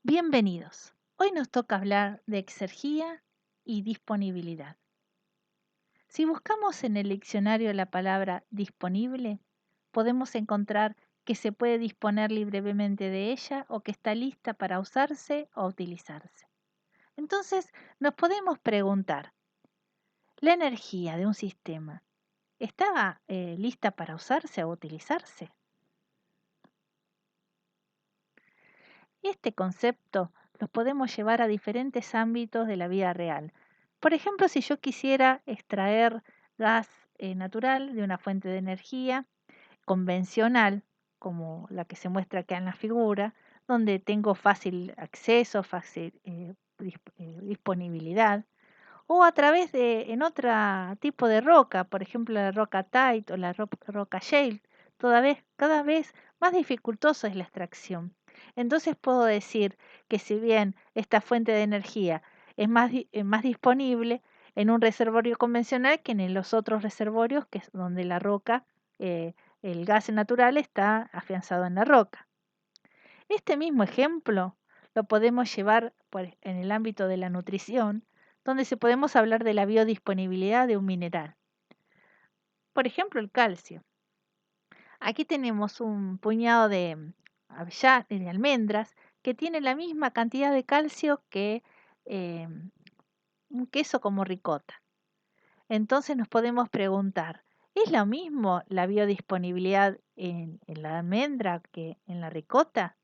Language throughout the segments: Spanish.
Bienvenidos. Hoy nos toca hablar de exergía y disponibilidad. Si buscamos en el diccionario la palabra disponible, podemos encontrar que se puede disponer libremente de ella o que está lista para usarse o utilizarse. Entonces, nos podemos preguntar, ¿la energía de un sistema estaba lista para usarse o utilizarse? Este concepto lo podemos llevar a diferentes ámbitos de la vida real. Por ejemplo, si yo quisiera extraer gas natural de una fuente de energía convencional, como la que se muestra acá en la figura, donde tengo fácil acceso, fácil disponibilidad, o a través de en otro tipo de roca, por ejemplo la roca Tite o la roca shale, cada vez más dificultosa es la extracción. Entonces puedo decir que si bien esta fuente de energía es más disponible en un reservorio convencional que en los otros reservorios, que es donde la roca, eh, el gas natural está afianzado en la roca. Este mismo ejemplo lo podemos llevar en el ámbito de la nutrición, donde se podemos hablar de la biodisponibilidad de un mineral. Por ejemplo, el calcio. Aquí tenemos un puñado de almendras que tiene la misma cantidad de calcio que eh, un queso como ricota. Entonces nos podemos preguntar, ¿es lo mismo la biodisponibilidad en la almendra que en la ricota?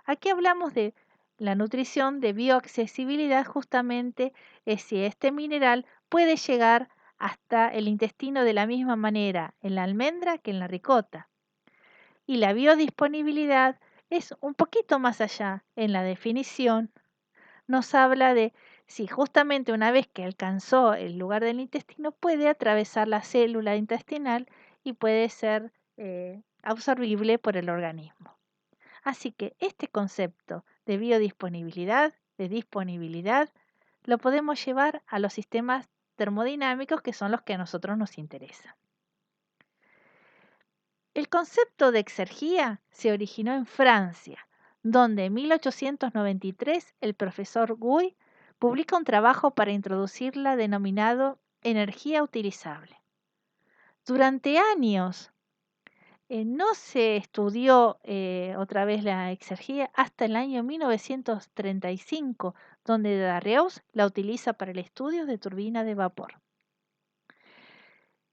Aquí hablamos de la nutrición de bioaccesibilidad, justamente es si este mineral puede llegar hasta el intestino de la misma manera en la almendra que en la ricota. Y la biodisponibilidad es un poquito más allá en la definición. Nos habla de si justamente una vez que alcanzó el lugar del intestino puede atravesar la célula intestinal y puede ser absorbible por el organismo. Así que este concepto de biodisponibilidad, de disponibilidad, lo podemos llevar a los sistemas termodinámicos que son los que a nosotros nos interesan. El concepto de exergía se originó en Francia, donde en 1893 el profesor Guy publica un trabajo para introducirla denominado energía utilizable. Durante años no se estudió otra vez la exergía hasta el año 1935, donde Darreus la utiliza para el estudio de turbinas de vapor.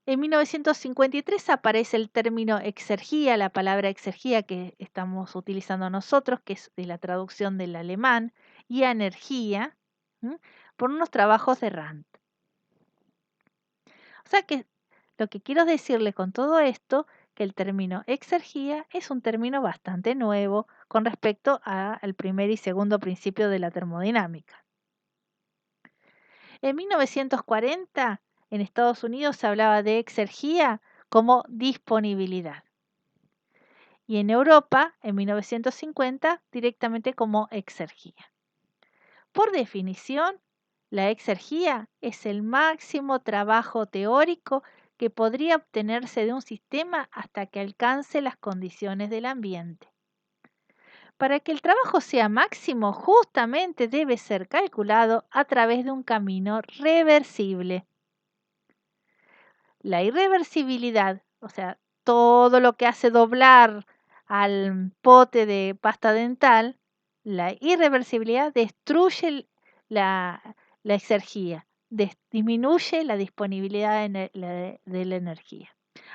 En 1953 aparece el término exergía, la palabra exergía que estamos utilizando nosotros, que es de la traducción del alemán, y energía, por unos trabajos de Rand. O sea que lo que quiero decirle con todo esto, que el término exergía es un término bastante nuevo con respecto al primer y segundo principio de la termodinámica. En 1940, en Estados Unidos se hablaba de exergía como disponibilidad. Y en Europa, en 1950, directamente como exergía. Por definición, la exergía es el máximo trabajo teórico que podría obtenerse de un sistema hasta que alcance las condiciones del ambiente. Para que el trabajo sea máximo, justamente debe ser calculado a través de un camino reversible. La irreversibilidad, o sea, todo lo que hace doblar al pote de pasta dental, la irreversibilidad destruye la exergía, disminuye la disponibilidad de la energía.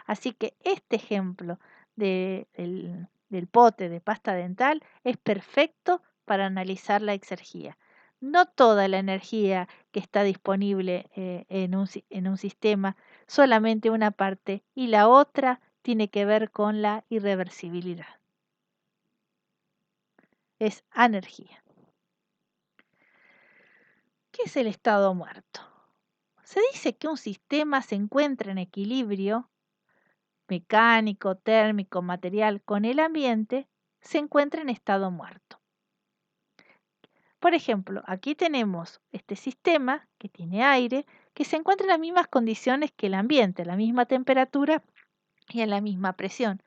Así que este ejemplo del pote de pasta dental es perfecto para analizar la exergía. No toda la energía que está disponible en un sistema, solamente una parte, y la otra tiene que ver con la irreversibilidad. Es energía. ¿Qué es el estado muerto? Se dice que un sistema se encuentra en equilibrio mecánico, térmico, material con el ambiente, se encuentra en estado muerto. Por ejemplo, aquí tenemos este sistema que tiene aire, que se encuentra en las mismas condiciones que el ambiente, a la misma temperatura y a la misma presión.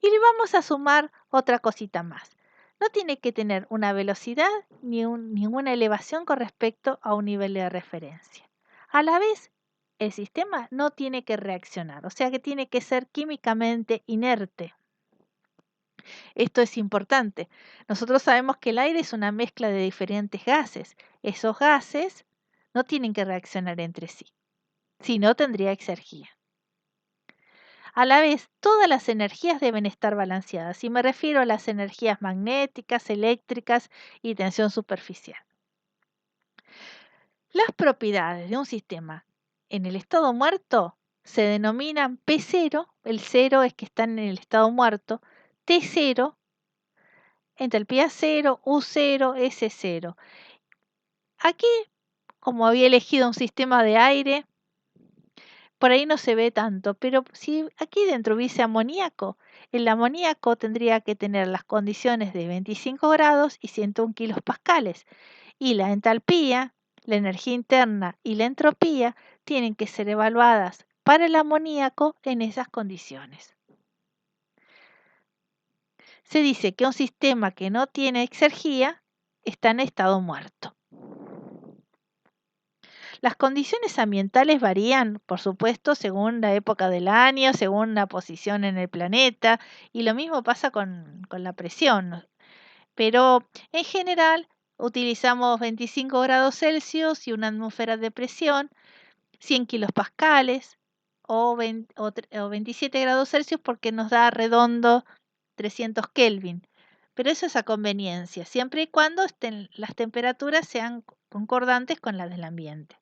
Y le vamos a sumar otra cosita más. no tiene que tener una velocidad ni ninguna elevación con respecto a un nivel de referencia. A la vez, el sistema no tiene que reaccionar, o sea que tiene que ser químicamente inerte. Esto es importante. Nosotros sabemos que el aire es una mezcla de diferentes gases. Esos gases no tienen que reaccionar entre sí, si no tendría exergía. A la vez, todas las energías deben estar balanceadas, y me refiero a las energías magnéticas, eléctricas y tensión superficial. Las propiedades de un sistema en el estado muerto se denominan P0, el 0 es que están en el estado muerto, T0, entalpía 0, U0, S0. Aquí, como había elegido un sistema de aire, por ahí no se ve tanto, pero si aquí dentro hubiese amoníaco, el amoníaco tendría que tener las condiciones de 25 grados y 101 kilopascales, y la entalpía, la energía interna y la entropía tienen que ser evaluadas para el amoníaco en esas condiciones. Se dice que un sistema que no tiene exergía está en estado muerto. Las condiciones ambientales varían, por supuesto, según la época del año, según la posición en el planeta, y lo mismo pasa con la presión. Pero en general utilizamos 25 grados Celsius y una atmósfera de presión, 100 kilopascales o 27 grados Celsius porque nos da redondo 300 Kelvin. Pero eso es a conveniencia, siempre y cuando las temperaturas sean concordantes con las del ambiente.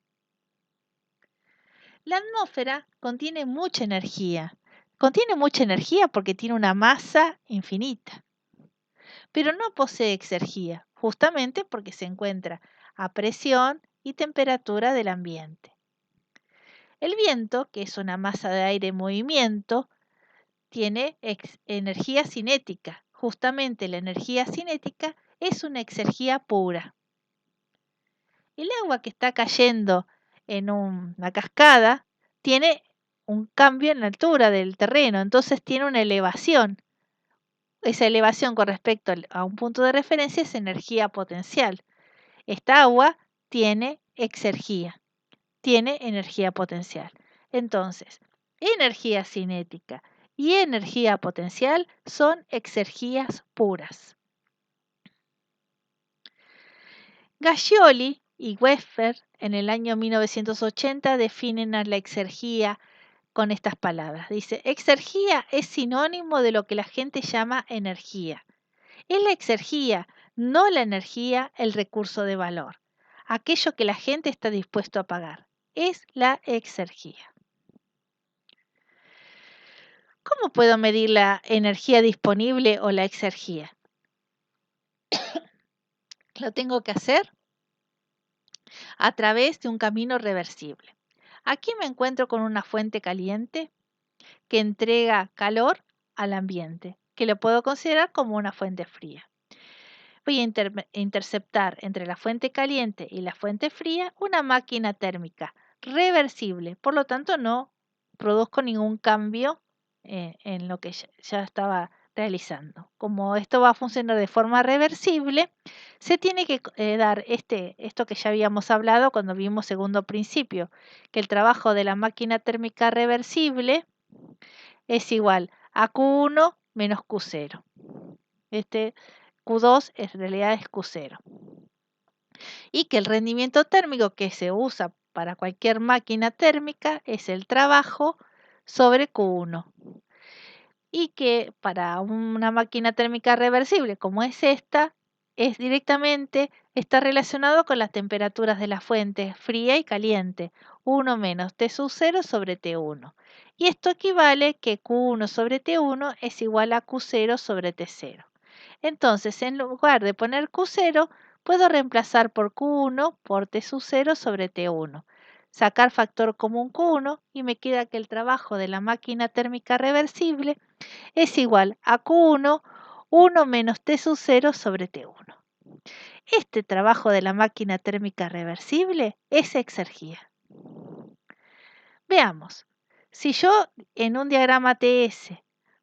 La atmósfera contiene mucha energía. Contiene mucha energía porque tiene una masa infinita, pero no posee exergía, justamente porque se encuentra a presión y temperatura del ambiente. El viento, que es una masa de aire en movimiento, tiene energía cinética. Justamente la energía cinética es una exergía pura. El agua que está cayendo en una cascada tiene un cambio en la altura del terreno, entonces tiene una elevación. Esa elevación con respecto a un punto de referencia es energía potencial. Esta agua tiene exergía, tiene energía potencial. Entonces, energía cinética y energía potencial son exergías puras. Gascioli y Weffer en el año 1980 definen a la exergía con estas palabras. Dice, exergía es sinónimo de lo que la gente llama energía. Es la exergía, no la energía, el recurso de valor. Aquello que la gente está dispuesto a pagar. Es la exergía. ¿Cómo puedo medir la energía disponible o la exergía? Lo tengo que hacer a través de un camino reversible. Aquí me encuentro con una fuente caliente que entrega calor al ambiente, que lo puedo considerar como una fuente fría. Voy a interceptar entre la fuente caliente y la fuente fría una máquina térmica reversible, por lo tanto no produzco ningún cambio en lo que ya estaba realizando. Como esto va a funcionar de forma reversible, se tiene que dar esto que ya habíamos hablado cuando vimos segundo principio, que el trabajo de la máquina térmica reversible es igual a Q1 menos Q0. Q2 en realidad es Q0. Y que el rendimiento térmico que se usa para cualquier máquina térmica es el trabajo sobre Q1. Y que para una máquina térmica reversible como es esta, es directamente está relacionado con las temperaturas de la fuente fría y caliente, 1 menos T sub 0 sobre T1. Y esto equivale que Q1 sobre T1 es igual a Q0 sobre T0. Entonces, en lugar de poner Q0, puedo reemplazar por Q1 por T sub 0 sobre T1. Sacar factor común Q1 y me queda que el trabajo de la máquina térmica reversible es igual a Q1, 1 menos T sub 0 sobre T1. Este trabajo de la máquina térmica reversible es exergía. Veamos, si yo en un diagrama TS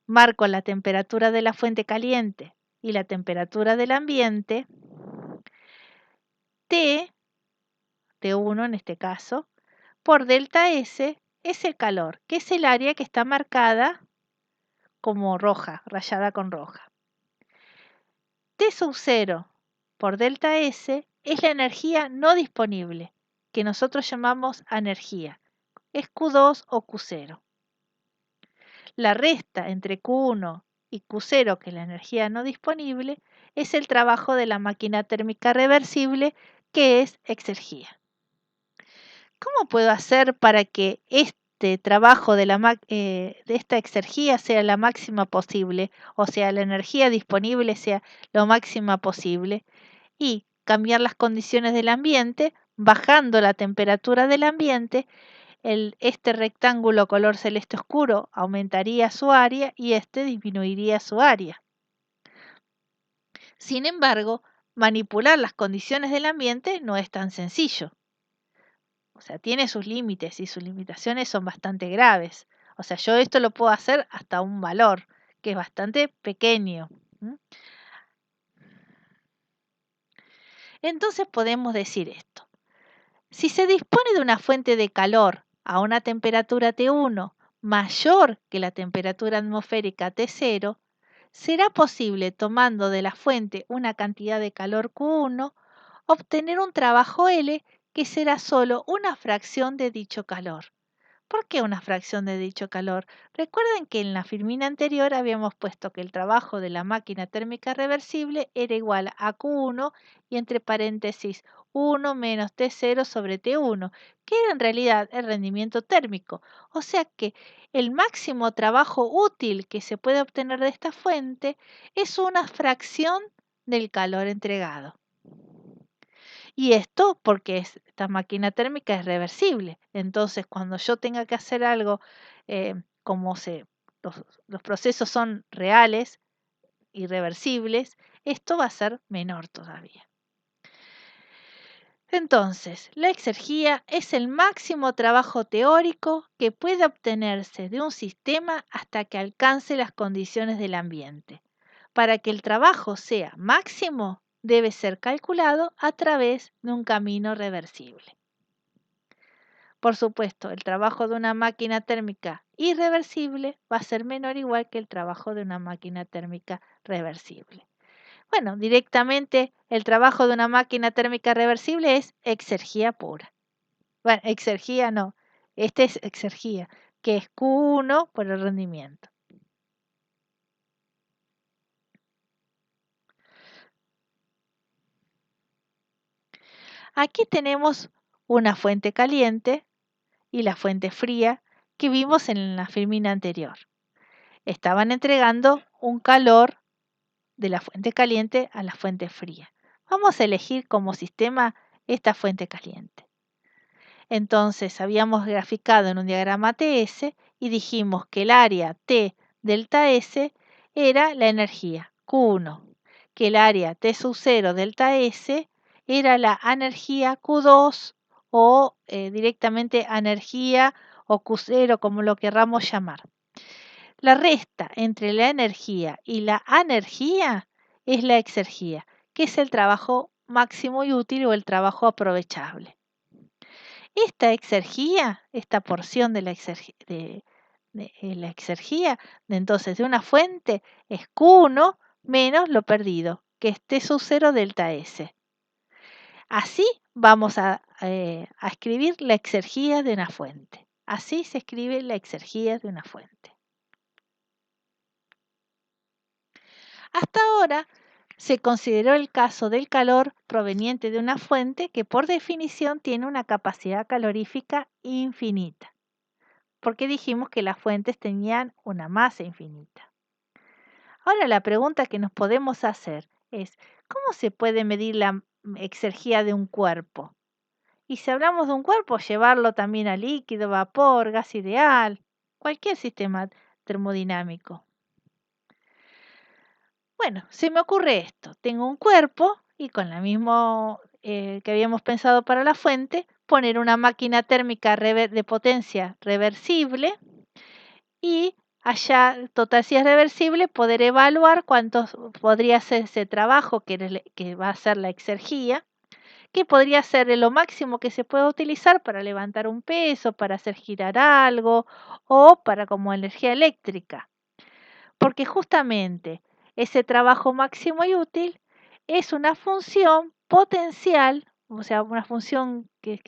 marco la temperatura de la fuente caliente, y la temperatura del ambiente, T1 en este caso, por delta S es el calor, que es el área que está marcada como roja, rayada con roja. T sub 0 por delta S es la energía no disponible, que nosotros llamamos energía. Es Q2 o Q0. La resta entre Q1 y Q0, que es la energía no disponible, es el trabajo de la máquina térmica reversible, que es exergía. ¿Cómo puedo hacer para que este trabajo de esta exergía sea la máxima posible? O sea, la energía disponible sea lo máxima posible y cambiar las condiciones del ambiente, bajando la temperatura del ambiente. Este rectángulo color celeste oscuro aumentaría su área y este disminuiría su área. Sin embargo, manipular las condiciones del ambiente no es tan sencillo. O sea, tiene sus límites y sus limitaciones son bastante graves. O sea, yo esto lo puedo hacer hasta un valor que es bastante pequeño. Entonces podemos decir esto. Si se dispone de una fuente de calor a una temperatura T1 mayor que la temperatura atmosférica T0, será posible, tomando de la fuente una cantidad de calor Q1, obtener un trabajo L que será solo una fracción de dicho calor. ¿Por qué una fracción de dicho calor? Recuerden que en la filmina anterior habíamos puesto que el trabajo de la máquina térmica reversible era igual a Q1 y entre paréntesis 1 menos T0 sobre T1, que era en realidad el rendimiento térmico. O sea que el máximo trabajo útil que se puede obtener de esta fuente es una fracción del calor entregado. Y esto porque esta máquina térmica es reversible. Entonces, cuando yo tenga que hacer algo, como los procesos son reales, irreversibles, esto va a ser menor todavía. Entonces, la exergía es el máximo trabajo teórico que puede obtenerse de un sistema hasta que alcance las condiciones del ambiente. Para que el trabajo sea máximo, debe ser calculado a través de un camino reversible. Por supuesto, el trabajo de una máquina térmica irreversible va a ser menor igual que el trabajo de una máquina térmica reversible. Bueno, directamente el trabajo de una máquina térmica reversible es exergía pura. Bueno, exergía no, este es exergía, que es Q1 por el rendimiento. Aquí tenemos una fuente caliente y la fuente fría que vimos en la filmina anterior. Estaban entregando un calor de la fuente caliente a la fuente fría. Vamos a elegir como sistema esta fuente caliente. Entonces habíamos graficado en un diagrama TS y dijimos que el área T delta S era la energía Q1, que el área T sub 0 delta S era la energía Q2 o directamente energía o Q0 como lo querramos llamar. La resta entre la energía y la anergía es la exergía, que es el trabajo máximo y útil o el trabajo aprovechable. Esta exergía, esta porción de la exergía, entonces de una fuente, es Q1 menos lo perdido, que es T sub 0 delta S. Así vamos a escribir la exergía de una fuente. Así se escribe la exergía de una fuente. Hasta ahora se consideró el caso del calor proveniente de una fuente que por definición tiene una capacidad calorífica infinita, porque dijimos que las fuentes tenían una masa infinita. Ahora la pregunta que nos podemos hacer es, ¿cómo se puede medir la exergía de un cuerpo? Y si hablamos de un cuerpo, llevarlo también a líquido, vapor, gas ideal, cualquier sistema termodinámico. Bueno, se me ocurre esto. Tengo un cuerpo y con la misma que habíamos pensado para la fuente, poner una máquina térmica de potencia reversible y allá, total, si es reversible, poder evaluar cuánto podría ser ese trabajo que va a ser la exergía, que podría ser lo máximo que se pueda utilizar para levantar un peso, para hacer girar algo o para como energía eléctrica. Porque justamente ese trabajo máximo y útil es una función potencial, o sea, una función que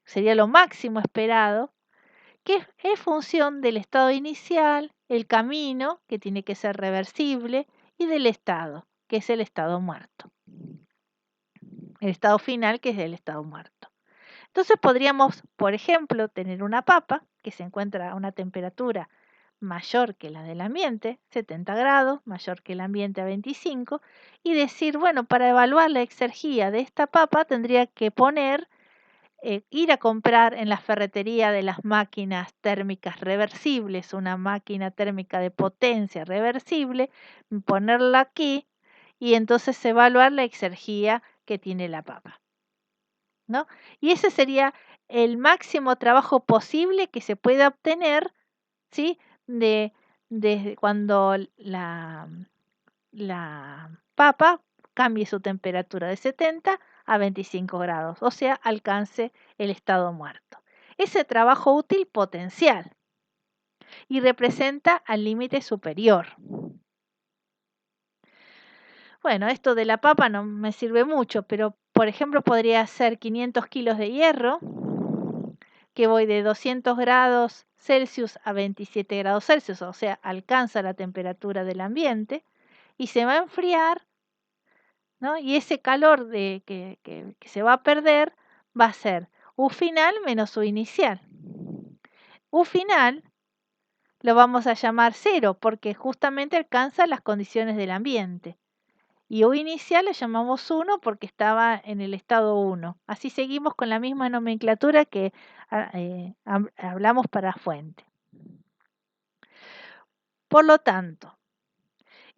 sería lo máximo esperado, que es función del estado inicial, el camino, que tiene que ser reversible, y del estado, que es el estado muerto. El estado final, que es el estado muerto. Entonces podríamos, por ejemplo, tener una papa que se encuentra a una temperatura mayor que la del ambiente, 70 grados, mayor que el ambiente a 25, y decir, bueno, para evaluar la exergía de esta papa tendría que poner, ir a comprar en la ferretería de las máquinas térmicas reversibles, una máquina térmica de potencia reversible, ponerla aquí y entonces evaluar la exergía que tiene la papa, ¿no? Y ese sería el máximo trabajo posible que se pueda obtener, ¿sí? Desde cuando la papa cambie su temperatura de 70 a 25 grados, o sea, alcance el estado muerto. Ese trabajo útil potencial y representa al límite superior. Bueno, esto de la papa no me sirve mucho, pero por ejemplo podría ser 500 kilos de hierro, que voy de 200 grados Celsius a 27 grados Celsius, o sea, alcanza la temperatura del ambiente y se va a enfriar, ¿no? Y ese calor que se va a perder va a ser U final menos U inicial. U final lo vamos a llamar cero porque justamente alcanza las condiciones del ambiente. Y U inicial lo llamamos 1 porque estaba en el estado 1. Así seguimos con la misma nomenclatura que hablamos para fuente. Por lo tanto,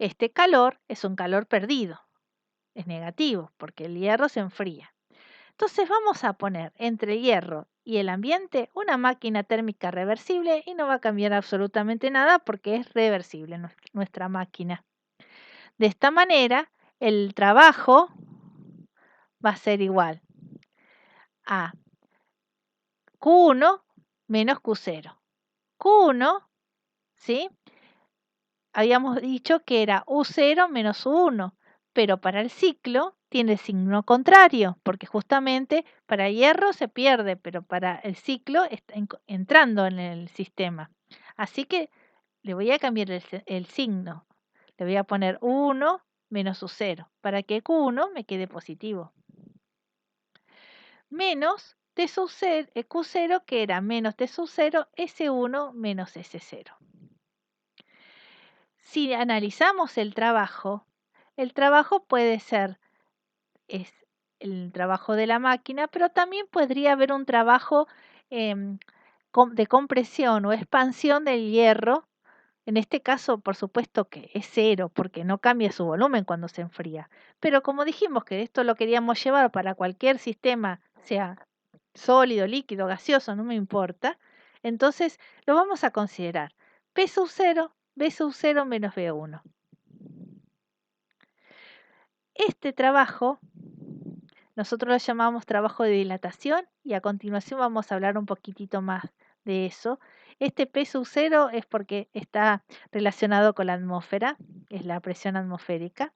este calor es un calor perdido, es negativo porque el hierro se enfría. Entonces vamos a poner entre el hierro y el ambiente una máquina térmica reversible y no va a cambiar absolutamente nada porque es reversible nuestra máquina. De esta manera, el trabajo va a ser igual a Q1 menos Q0. Q1, ¿sí? Habíamos dicho que era U0 menos U1, pero para el ciclo tiene el signo contrario, porque justamente para hierro se pierde, pero para el ciclo está entrando en el sistema. Así que le voy a cambiar el signo. Le voy a poner U1 menos U0 para que Q1 me quede positivo. Menos T sub 0, Q0, que era menos T sub 0, S1 menos S0. Si analizamos el trabajo puede ser el trabajo de la máquina, pero también podría haber un trabajo de compresión o expansión del hierro. En este caso, por supuesto que es cero, porque no cambia su volumen cuando se enfría. Pero como dijimos que esto lo queríamos llevar para cualquier sistema, sea sólido, líquido, gaseoso, no me importa, entonces lo vamos a considerar P sub 0, B sub 0 menos B1. Este trabajo nosotros lo llamamos trabajo de dilatación y a continuación vamos a hablar un poquitito más de eso. Este P sub 0 es porque está relacionado con la atmósfera, es la presión atmosférica.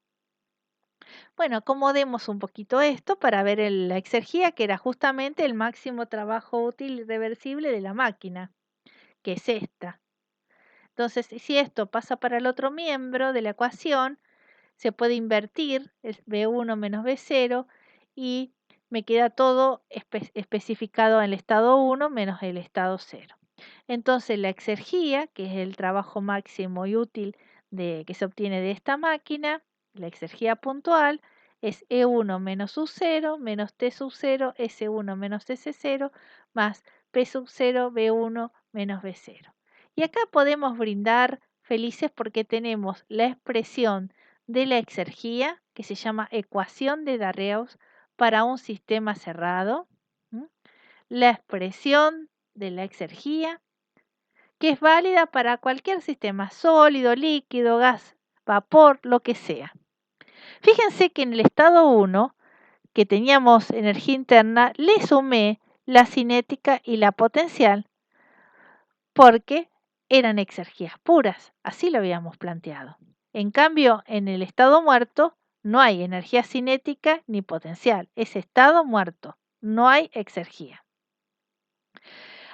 Bueno, acomodemos un poquito esto para ver la exergía, que era justamente el máximo trabajo útil y reversible de la máquina, que es esta. Entonces, si esto pasa para el otro miembro de la ecuación, se puede invertir, es B1 menos B0, y me queda todo especificado en el estado 1 menos el estado 0. Entonces la exergía, que es el trabajo máximo y útil que se obtiene de esta máquina, la exergía puntual, es E1 menos U0 menos T sub 0, S1 menos S0, más P sub 0, B1 menos B0. Y acá podemos brindar felices porque tenemos la expresión de la exergía, que se llama ecuación de Darreus para un sistema cerrado, la expresión de la exergía, que es válida para cualquier sistema, sólido, líquido, gas, vapor, lo que sea. Fíjense que en el estado 1, que teníamos energía interna, le sumé la cinética y la potencial, porque eran exergías puras, así lo habíamos planteado. En cambio, en el estado muerto no hay energía cinética ni potencial, es estado muerto, no hay exergía.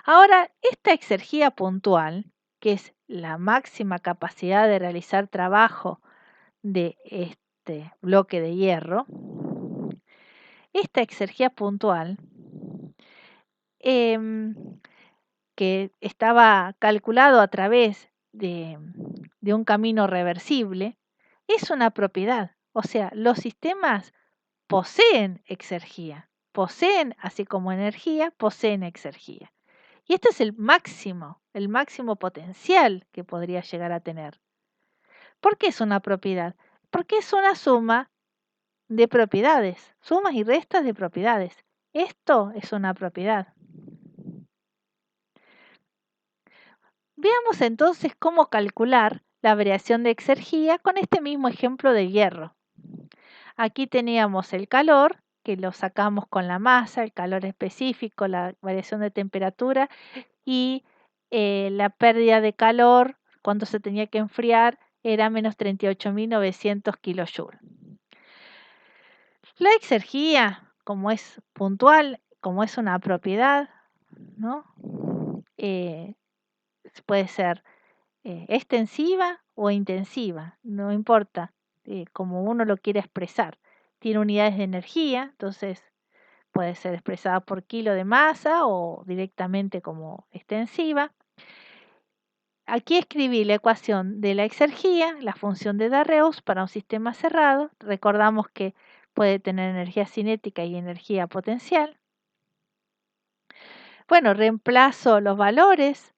Ahora, esta exergía puntual, que es la máxima capacidad de realizar trabajo de este bloque de hierro, esta exergía puntual, que estaba calculado a través de un camino reversible, es una propiedad. O sea, los sistemas poseen exergía, poseen, así como energía, poseen exergía. Y este es el máximo potencial que podría llegar a tener. ¿Por qué es una propiedad? Porque es una suma de propiedades, sumas y restas de propiedades. Esto es una propiedad. Veamos entonces cómo calcular la variación de exergía con este mismo ejemplo de hierro. Aquí teníamos el calor, que lo sacamos con la masa, el calor específico, la variación de temperatura y la pérdida de calor cuando se tenía que enfriar era menos 38.900 kilojoules. La exergía, como es puntual, como es una propiedad, ¿no? Puede ser extensiva o intensiva, no importa como uno lo quiera expresar. Tiene unidades de energía, entonces puede ser expresada por kilo de masa o directamente como extensiva. Aquí escribí la ecuación de la exergía, la función de Darreus para un sistema cerrado. Recordamos que puede tener energía cinética y energía potencial. Bueno, reemplazo los valores.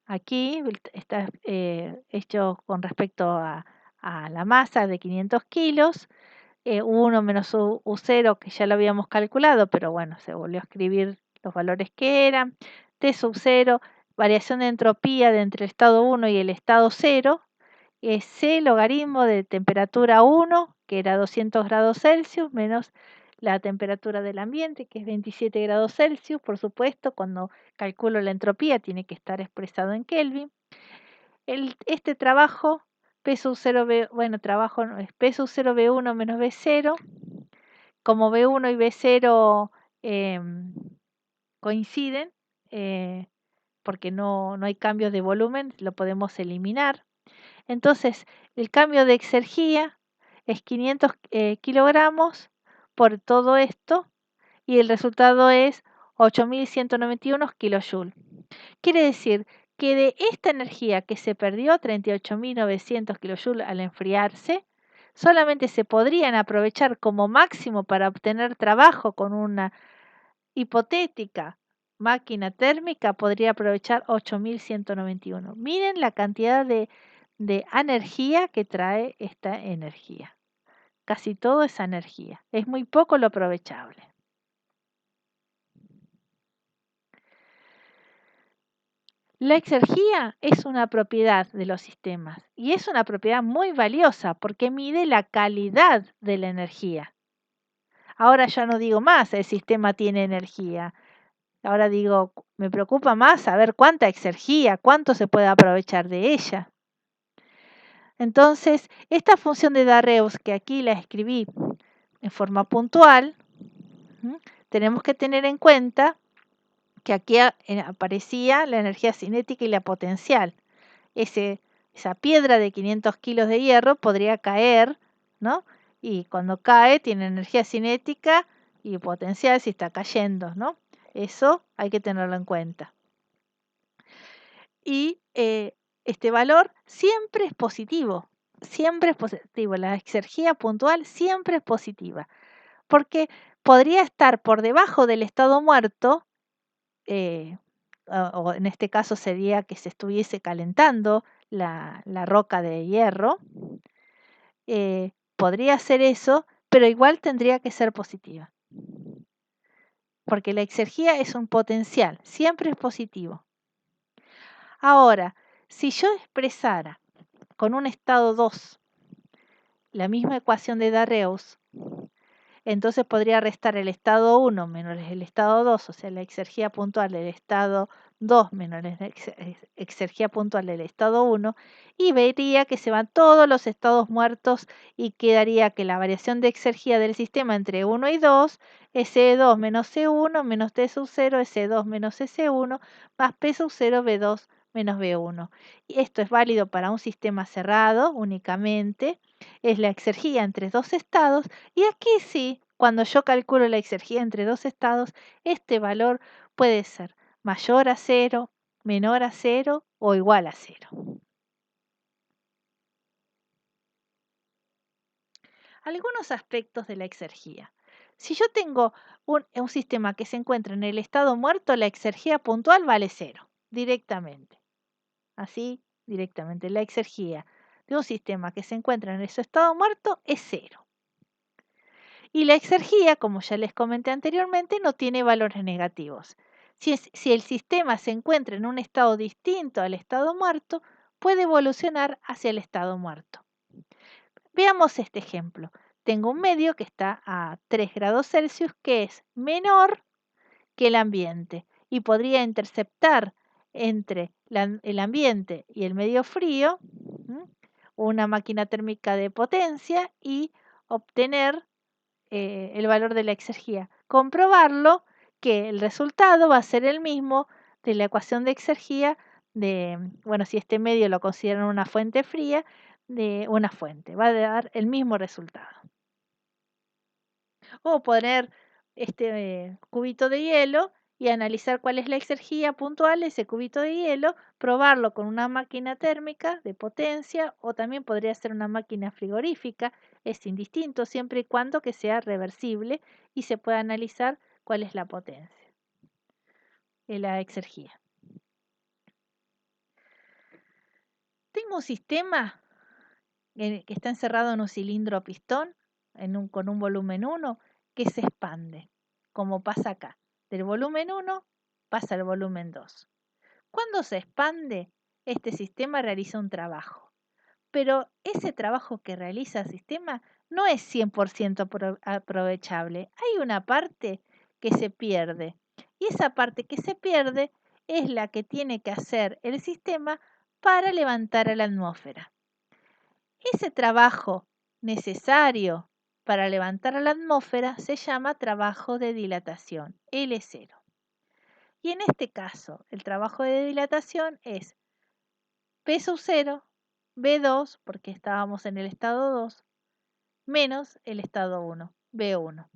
Aquí está hecho con respecto a la masa de 500 kilos. 1 menos U0, que ya lo habíamos calculado, pero bueno, se volvió a escribir los valores que eran. T sub 0, variación de entropía de entre el estado 1 y el estado 0, es C logaritmo de temperatura 1, que era 200 grados Celsius, menos la temperatura del ambiente, que es 27 grados Celsius. Por supuesto, cuando calculo la entropía tiene que estar expresado en Kelvin. Este trabajo, P sub 0, trabajo es P sub 0 B1 menos B0. Como B1 y B0 coinciden, porque no hay cambios de volumen, lo podemos eliminar. Entonces, el cambio de exergía es 500 kilogramos por todo esto y el resultado es 8.191 kilojoules. Quiere decir que de esta energía que se perdió, 38.900 kilojoules al enfriarse, solamente se podrían aprovechar como máximo para obtener trabajo con una hipotética máquina térmica, podría aprovechar 8.191. Miren la cantidad de energía que trae esta energía. Casi todo es energía. Es muy poco lo aprovechable. La exergía es una propiedad de los sistemas y es una propiedad muy valiosa porque mide la calidad de la energía. Ahora ya no digo más, el sistema tiene energía. Ahora digo, me preocupa más saber cuánta exergía, cuánto se puede aprovechar de ella. Entonces, esta función de Darreus, que aquí la escribí en forma puntual, tenemos que tener en cuenta que aquí aparecía la energía cinética y la potencial. Esa piedra de 500 kilos de hierro podría caer, ¿no? Y cuando cae tiene energía cinética y potencial si está cayendo, ¿no? Eso hay que tenerlo en cuenta. Y este valor siempre es positivo, siempre es positivo. La exergía puntual siempre es positiva, porque podría estar por debajo del estado muerto, o en este caso sería que se estuviese calentando la roca de hierro. Podría ser eso, pero igual tendría que ser positiva, porque la exergía es un potencial, siempre es positivo. Ahora, si yo expresara con un estado 2 la misma ecuación de Darreus, entonces podría restar el estado 1 menos el estado 2, o sea, la exergía puntual del estado 2 menos la exergía puntual del estado 1, y vería que se van todos los estados muertos y quedaría que la variación de exergía del sistema entre 1 y 2 es C2 menos C1 menos T sub 0 es C2 menos C1 más P sub 0 B2 menos B1. Y esto es válido para un sistema cerrado únicamente, es la exergía entre dos estados. Y aquí sí, cuando yo calculo la exergía entre dos estados, este valor puede ser mayor a 0, menor a 0 o igual a 0. Algunos aspectos de la exergía. Si yo tengo un sistema que se encuentra en el estado muerto, la exergía puntual vale 0, directamente. Así, directamente. La exergía de un sistema que se encuentra en ese estado muerto es 0. Y la exergía, como ya les comenté anteriormente, no tiene valores negativos. Si el sistema se encuentra en un estado distinto al estado muerto, puede evolucionar hacia el estado muerto. Veamos este ejemplo. Tengo un medio que está a 3 grados Celsius, que es menor que el ambiente, y podría interceptar entre el ambiente y el medio frío una máquina térmica de potencia y obtener el valor de la exergía. Comprobarlo que el resultado va a ser el mismo de la ecuación de exergía de, bueno, si este medio lo consideran una fuente fría, de una fuente. Va a dar el mismo resultado. O poner este cubito de hielo y analizar cuál es la exergía puntual de ese cubito de hielo, probarlo con una máquina térmica de potencia o también podría ser una máquina frigorífica, es indistinto siempre y cuando que sea reversible y se pueda analizar cuál es la potencia de la exergía. Tengo un sistema que está encerrado en un cilindro a pistón con un volumen 1 que se expande, como pasa acá. Del volumen 1 pasa al volumen 2. Cuando se expande, este sistema realiza un trabajo, pero ese trabajo que realiza el sistema no es 100% aprovechable. Hay una parte que se pierde y esa parte que se pierde es la que tiene que hacer el sistema para levantar a la atmósfera. Ese trabajo necesario para levantar a la atmósfera se llama trabajo de dilatación, L0. Y en este caso, el trabajo de dilatación es P sub 0, B2, porque estábamos en el estado 2, menos el estado 1, B1,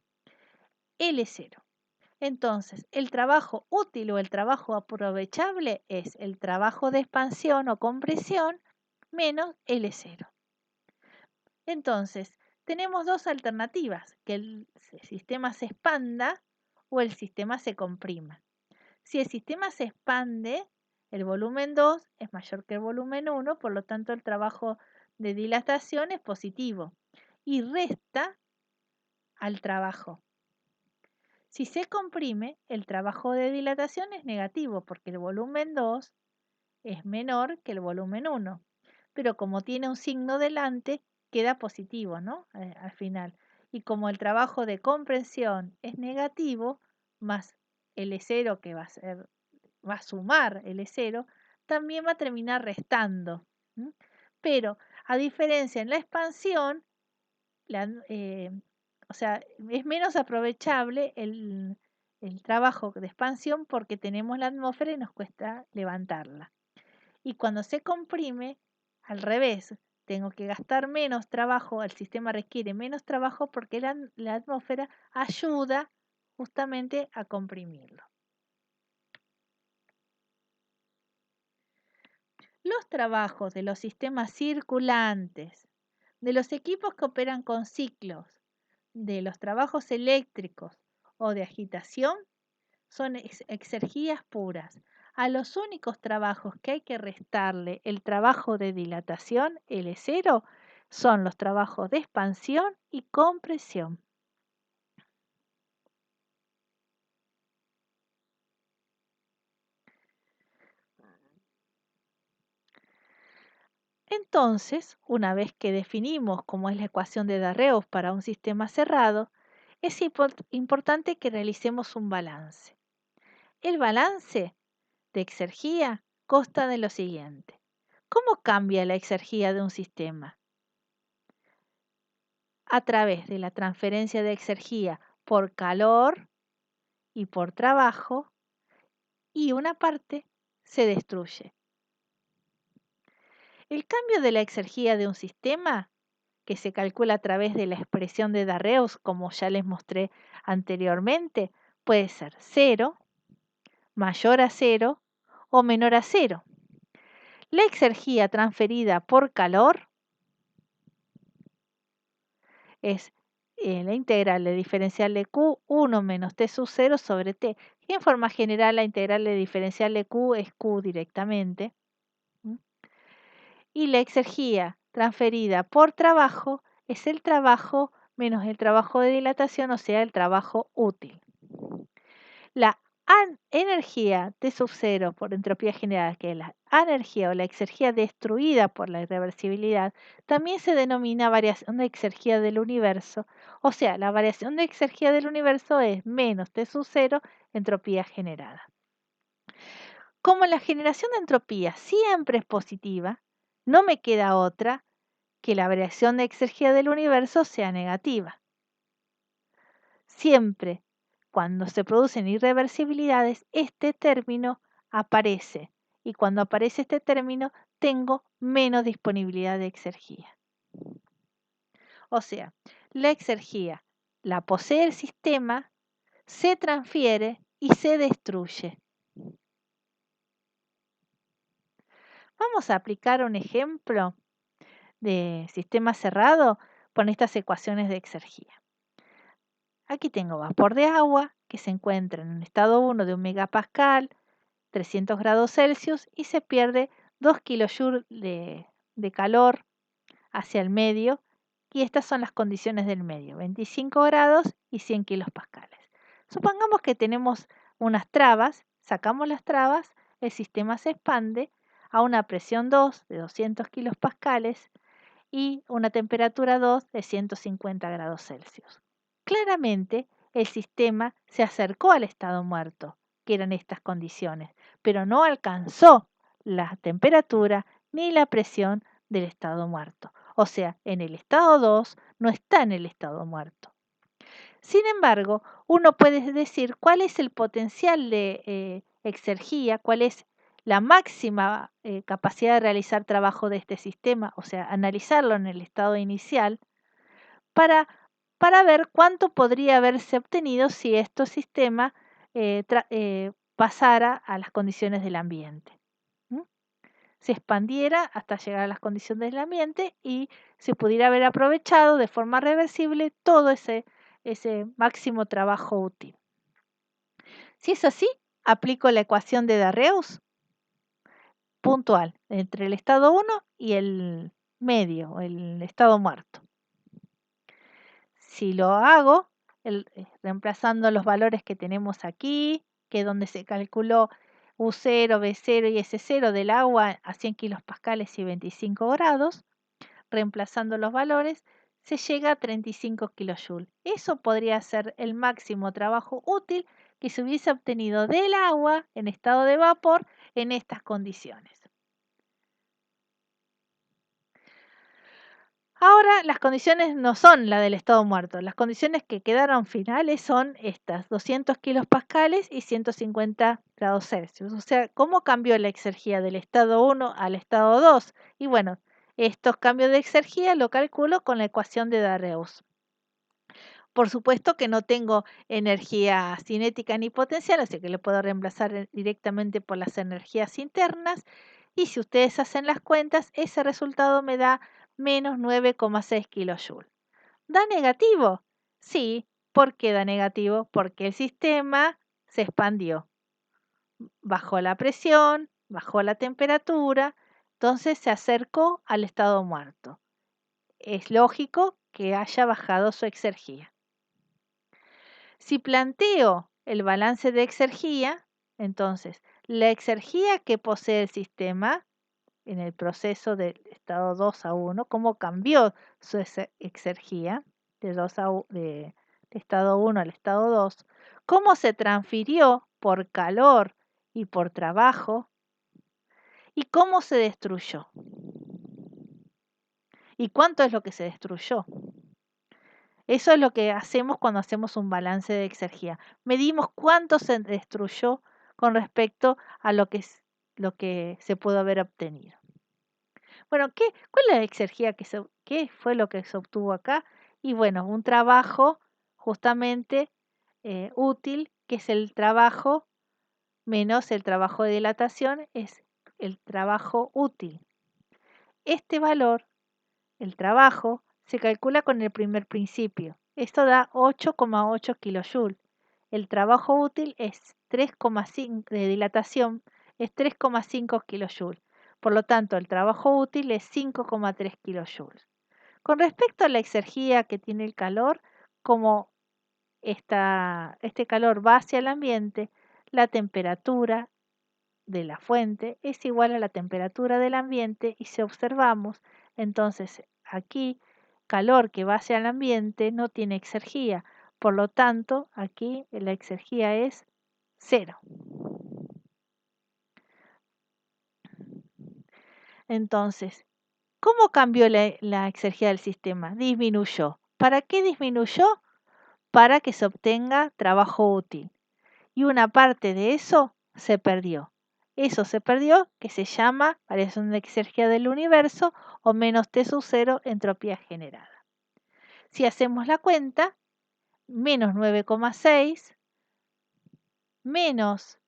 L0. Entonces, el trabajo útil o el trabajo aprovechable es el trabajo de expansión o compresión menos L0. Entonces, tenemos dos alternativas, que el sistema se expanda o el sistema se comprima. Si el sistema se expande, el volumen 2 es mayor que el volumen 1, por lo tanto el trabajo de dilatación es positivo y resta al trabajo. Si se comprime, el trabajo de dilatación es negativo porque el volumen 2 es menor que el volumen 1, pero como tiene un signo delante, queda positivo, ¿no? Al final. Y como el trabajo de compresión es negativo, más L0 que va a sumar L0, también va a terminar restando. Pero a diferencia en la expansión, o sea, es menos aprovechable el trabajo de expansión porque tenemos la atmósfera y nos cuesta levantarla. Y cuando se comprime, al revés, tengo que gastar menos trabajo, el sistema requiere menos trabajo porque la atmósfera ayuda justamente a comprimirlo. Los trabajos de los sistemas circulantes, de los equipos que operan con ciclos, de los trabajos eléctricos o de agitación son exergías puras. A los únicos trabajos que hay que restarle el trabajo de dilatación, L0, son los trabajos de expansión y compresión. Entonces, una vez que definimos cómo es la ecuación de Darreus para un sistema cerrado, es importante que realicemos un balance. El balance de exergía consta de lo siguiente. ¿Cómo cambia la exergía de un sistema? A través de la transferencia de exergía por calor y por trabajo, y una parte se destruye. El cambio de la exergía de un sistema, que se calcula a través de la expresión de Darreus, como ya les mostré anteriormente, puede ser 0, mayor a 0 o menor a 0. La exergía transferida por calor es la integral de diferencial de Q 1 menos T sub 0 sobre T. Y en forma general la integral de diferencial de Q es Q directamente. Y la exergía transferida por trabajo es el trabajo menos el trabajo de dilatación, o sea, el trabajo útil. La energía T sub 0 por entropía generada, que es la energía o la exergía destruida por la irreversibilidad, también se denomina variación de exergía del universo. O sea, la variación de exergía del universo es menos T sub 0 entropía generada. Como la generación de entropía siempre es positiva, no me queda otra que la variación de exergía del universo sea negativa. Siempre cuando se producen irreversibilidades, este término aparece. Y cuando aparece este término, tengo menos disponibilidad de exergía. O sea, la exergía la posee el sistema, se transfiere y se destruye. Vamos a aplicar un ejemplo de sistema cerrado con estas ecuaciones de exergía. Aquí tengo vapor de agua que se encuentra en un estado 1 de 1 megapascal, 300 grados Celsius, y se pierde 2 kilojoules de calor hacia el medio, y estas son las condiciones del medio, 25 grados y 100 kilopascales. Supongamos que tenemos unas trabas, sacamos las trabas, el sistema se expande a una presión 2 de 200 kilopascales y una temperatura 2 de 150 grados Celsius. Claramente, el sistema se acercó al estado muerto, que eran estas condiciones, pero no alcanzó la temperatura ni la presión del estado muerto. O sea, en el estado 2 no está en el estado muerto. Sin embargo, uno puede decir cuál es el potencial de exergía, cuál es la máxima capacidad de realizar trabajo de este sistema, o sea, analizarlo en el estado inicial para, ver cuánto podría haberse obtenido si este sistema pasara a las condiciones del ambiente. Se expandiera hasta llegar a las condiciones del ambiente y se pudiera haber aprovechado de forma reversible todo ese máximo trabajo útil. Si es así, aplico la ecuación de Darreus puntual entre el estado 1 y el medio, el estado muerto. Si lo hago, reemplazando los valores que tenemos aquí, que es donde se calculó U0, B0 y S0 del agua a 100 kilopascales y 25 grados, reemplazando los valores, se llega a 35 kilojoules. Eso podría ser el máximo trabajo útil que se hubiese obtenido del agua en estado de vapor en estas condiciones. Ahora las condiciones no son la del estado muerto, las condiciones que quedaron finales son estas, 200 kilopascales y 150 grados Celsius. O sea, ¿cómo cambió la exergía del estado 1 al estado 2? Y bueno, estos cambios de exergía lo calculo con la ecuación de Darreus. Por supuesto que no tengo energía cinética ni potencial, así que le puedo reemplazar directamente por las energías internas. Y si ustedes hacen las cuentas, ese resultado me da menos 9,6 kilojoules. ¿Da negativo? Sí. ¿Por qué da negativo? Porque el sistema se expandió. Bajó la presión, bajó la temperatura, entonces se acercó al estado muerto. Es lógico que haya bajado su exergía. Si planteo el balance de exergía, entonces la exergía que posee el sistema en el proceso del estado 2 a 1, cómo cambió su exergía de estado 1 al estado 2, cómo se transfirió por calor y por trabajo y cómo se destruyó. ¿Y cuánto es lo que se destruyó? Eso es lo que hacemos cuando hacemos un balance de exergía. Medimos cuánto se destruyó con respecto a lo que se pudo haber obtenido. Bueno, ¿cuál es la exergía qué fue lo que se obtuvo acá? Y bueno, un trabajo justamente útil, que es el trabajo menos el trabajo de dilatación, es el trabajo útil. Este valor, el trabajo, se calcula con el primer principio. Esto da 8,8 kilojoules. El trabajo útil es 3,5 de dilatación, es 3,5 kilojoules. Por lo tanto, el trabajo útil es 5,3 kilojoules. Con respecto a la exergía que tiene el calor, como este calor va hacia el ambiente, la temperatura de la fuente es igual a la temperatura del ambiente y si observamos, entonces aquí calor que va hacia el ambiente no tiene exergía, por lo tanto aquí la exergía es 0. Entonces, ¿cómo cambió la exergía del sistema? Disminuyó. ¿Para qué disminuyó? Para que se obtenga trabajo útil. Y una parte de eso se perdió. Eso se perdió, que se llama variación de exergía del universo o menos T sub 0 entropía generada. Si hacemos la cuenta, menos 9,6 menos,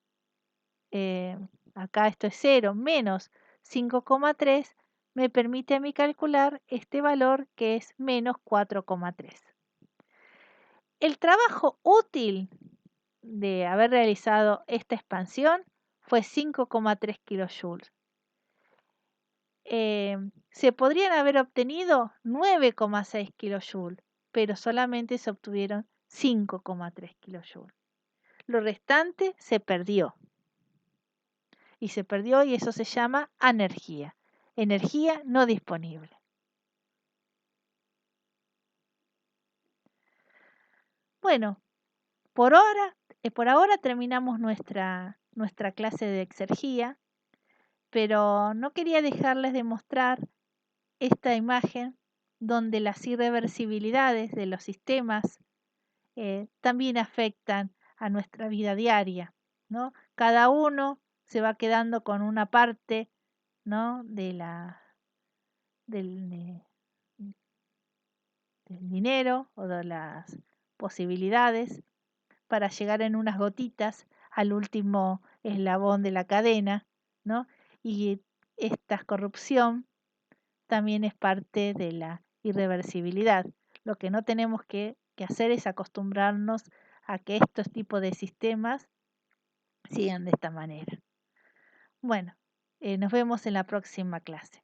acá esto es 0, menos 5,3 me permite a mí calcular este valor que es menos 4,3. El trabajo útil de haber realizado esta expansión fue 5,3 kilojoules. Se podrían haber obtenido 9,6 kilojoules, pero solamente se obtuvieron 5,3 kilojoules. Lo restante se perdió. Y se perdió y eso se llama anergia. Energía no disponible. Bueno, por ahora terminamos nuestra clase de exergía, pero no quería dejarles de mostrar esta imagen donde las irreversibilidades de los sistemas también afectan a nuestra vida diaria, ¿no? Cada uno se va quedando con una parte, ¿no? del dinero o de las posibilidades para llegar en unas gotitas al último eslabón de la cadena, ¿no? Y esta corrupción también es parte de la irreversibilidad. Lo que no tenemos que hacer es acostumbrarnos a que estos tipos de sistemas sigan de esta manera. Bueno, nos vemos en la próxima clase.